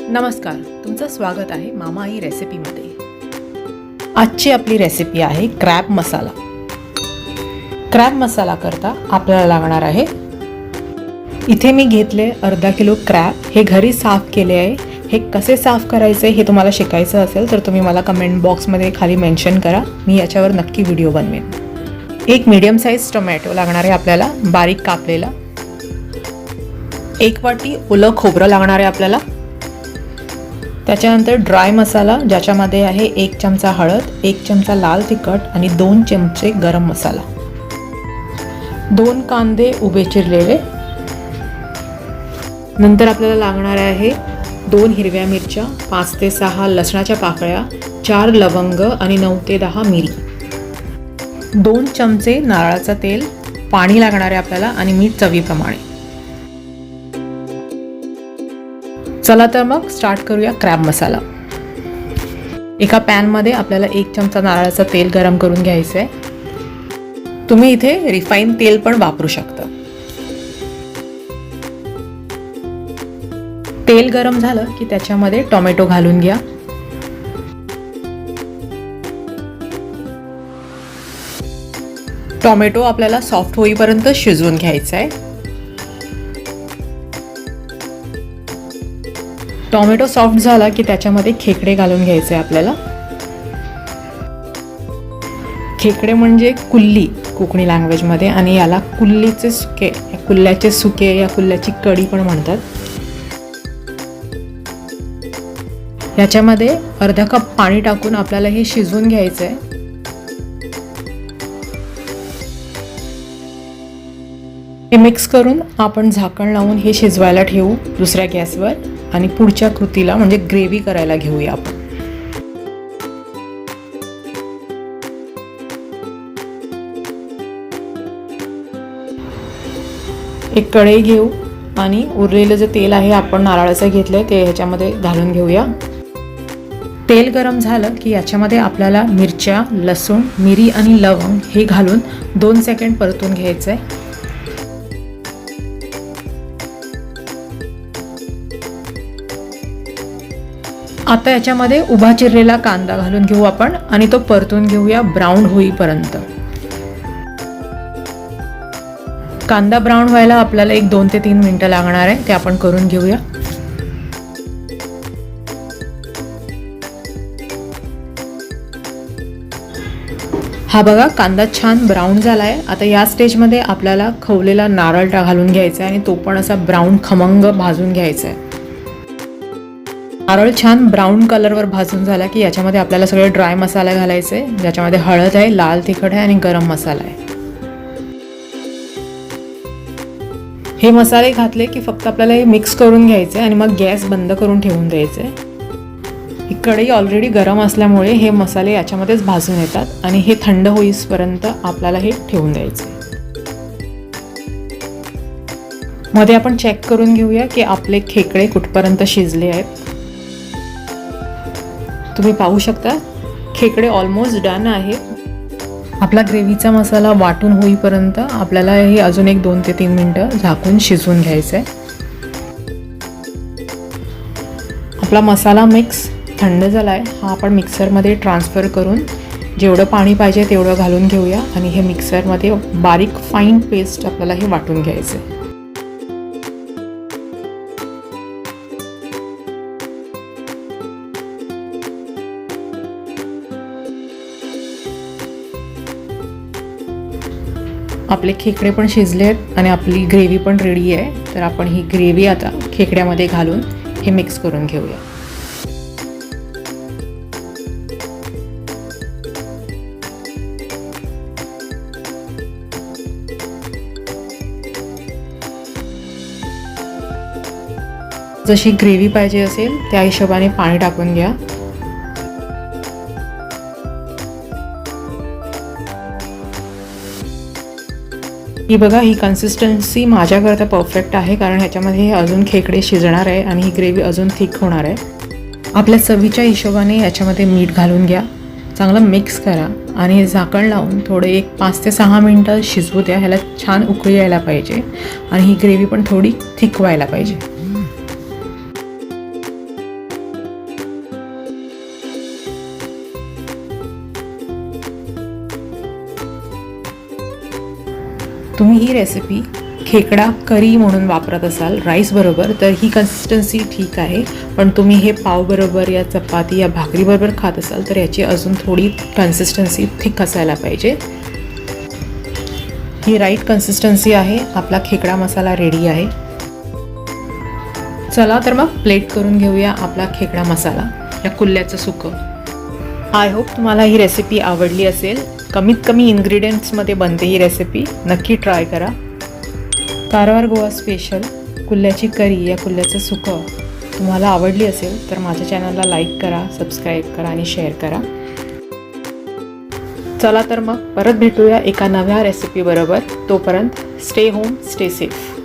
नमस्कार, तुमचं स्वागत आहे मामा आई रेसिपीमध्ये। आजची आपली रेसिपी आहे क्रॅब मसाला। क्रॅब मसाला करता आपल्याला लागणार आहे, इथे मी घेतले अर्धा किलो क्रॅब। हे घरी साफ केले आहे। हे कसे साफ करायचे हे तुम्हाला शिकायचं असेल तर तुम्ही मला कमेंट बॉक्समध्ये खाली मेन्शन करा, मी याच्यावर नक्की व्हिडिओ बनवेन। एक मीडियम साइज टोमॅटो लागणार आहे आपल्याला, बारीक कापलेला। एक वाटी ओलं खोबरं लागणार आहे आपल्याला। त्याच्यानंतर ड्राय मसाला, ज्याच्यामध्ये आहे 1 चमचा हळद, 1 चमचा लाल तिखट आणि 2 चमचे गरम मसाला। 2 कांदे उभे चिरलेले। नंतर आपल्याला लागणार आहे 2 हिरव्या मिरच्या, 5 ते 6 लसणाच्या पाकळ्या, 4 लवंग आणि 9 ते 10 मिरी। 2 चमचे नारळाचं तेल, पाणी लागणार आहे आपल्याला आणि मीठ चवीप्रमाणे। चला तर मग स्टार्ट करूया क्रॅब मसाला। एका पॅन मध्ये आपल्याला 1 चमचा नारळाचं तेल गरम करून घ्यायचं आहे। तुम्ही इथे रिफाईन तेल पण वापरू शकता। तेल गरम झालं की त्याच्यामध्ये टोमॅटो घालून घ्या। टोमॅटो आपल्याला सॉफ्ट होईपर्यंत शिजवून घ्यायचा आहे। टोमॅटो सॉफ्ट झाला की त्याच्यामध्ये खेकडे घालून घ्यायचे आपल्याला। खेकडे म्हणजे कुल्ली कोकणी लँग्वेजमध्ये, आणि याला कुल्लीचे सुके, कुल्ल्याचे सुके या कुल्ल्याची कढी पण म्हणतात। याच्यामध्ये अर्धा कप पाणी टाकून आपल्याला हे शिजवून घ्यायचं आहे। हे मिक्स करून आपण झाकण लावून हे शिजवायला ठेवू दुसऱ्या गॅसवर, आणि पुढच्या कृतीला म्हणजे ग्रेव्ही करायला घेऊया आपण। एक कढई घेऊ आणि उरलेलं जे तेल आहे आपण नारळाचं घेतलंय ते ह्याच्यामध्ये घालून घेऊया। तेल गरम झालं की याच्यामध्ये आपल्याला मिरच्या, लसूण, मिरी आणि लवंग हे घालून 2 सेकंड परतून घ्यायचं आहे। आता याच्यामध्ये उभा चिरलेला कांदा घालून घेऊ आपण आणि तो परतून घेऊया ब्राऊन होईपर्यंत। कांदा ब्राऊन व्हायला आपल्याला 2 ते 3 मिनिटं लागणार आहे, ते आपण करून घेऊया। हा बघा कांदा छान ब्राऊन झालाय। आता या स्टेजमध्ये आपल्याला खवलेला नारळ घालून घ्यायचा आहे आणि तो पण असा ब्राऊन खमंग भाजून घ्यायचा आहे। नारळ छान ब्राऊन कलरवर भाजून झाला की याच्यामध्ये आपल्याला सगळे ड्राय मसाले घालायचे, ज्याच्यामध्ये हळद आहे, लाल तिखट आहे आणि गरम मसाला आहे। हे मसाले घातले की फक्त आपल्याला हे मिक्स करून घ्यायचे आणि मग गॅस बंद करून ठेवून द्यायचे। ही कढई ऑलरेडी गरम असल्यामुळे हे मसाले याच्यामध्येच भाजून येतात आणि हे थंड होईपर्यंत आपल्याला हे ठेवून द्यायचे। मध्ये आपण चेक करून घेऊया की आपले खेकडे कुठपर्यंत शिजले आहेत। तुम्ही पाहू शकता खेकडे ऑलमोस्ट डन आहे। आपला ग्रेव्हीचा मसाला वाटून होईपर्यंत आपल्याला हे अजून 2 ते 3 मिनिटं झाकून शिजवून घ्यायचं आहे। आपला मसाला मिक्स थंड झाला आहे, हा आपण मिक्सरमध्ये ट्रान्सफर करून जेवढं पाणी पाहिजे तेवढं घालून घेऊया आणि हे मिक्सरमध्ये बारीक फाईन पेस्ट आपल्याला हे वाटून घ्यायचं आहे। आपले खेकडे पण शिजले आहेत आणि आपली ग्रेव्ही पण रेडी आहे, तर आपण ही ग्रेव्ही आता खेकड्यामध्ये घालून हे मिक्स करून घेऊया। जशी ग्रेव्ही पाहिजे असेल त्या हिशोबाने पाणी टाकून घ्या। ही बघा, ही कन्सिस्टन्सी माझ्याकरता परफेक्ट आहे, कारण ह्याच्यामध्ये अजून खेकडे शिजणार आहे आणि ही ग्रेव्ही अजून थिक होणार आहे। आपल्या चवीच्या हिशोबाने याच्यामध्ये मीठ घालून घ्या, चांगलं मिक्स करा आणि झाकण लावून थोडे 5 ते 6 मिनिटं शिजवू द्या। ह्याला छान उकळी यायला पाहिजे आणि ही ग्रेव्ही पण थोडी थिक व्हायला पाहिजे। तुम्ही ही रेसिपी खेकडा करी म्हणून वापरत असाल राईसबरोबर तर ही कन्सिस्टन्सी ठीक आहे, पण तुम्ही हे पावबरोबर या चपाती या भाकरीबरोबर खात असाल तर याची अजून थोडी कन्सिस्टन्सी थिक असायला पाहिजे. ही राईट कन्सिस्टन्सी आहे. आपला खेकडा मसाला रेडी आहे. चला तर मग प्लेट करून घेऊया आपला खेकडा मसाला या कुल्ल्याचं सुकं. आय होप तुम्हाला ही रेसिपी आवडली असेल. कमीत कमी इन्ग्रेडियंट्समध्ये बनते ही रेसिपी. नक्की ट्राय करा. कारवार गोवा स्पेशल कुल्ल्याची करी या कुल्ल्याचं सुकं तुम्हाला आवडली असेल तर माझ्या चॅनलला लाईक करा, सबस्क्राईब करा आणि शेअर करा. चला तर मग परत भेटूया एका नव्या रेसिपीबरोबर. तोपर्यंत स्टे होम, स्टे सेफ.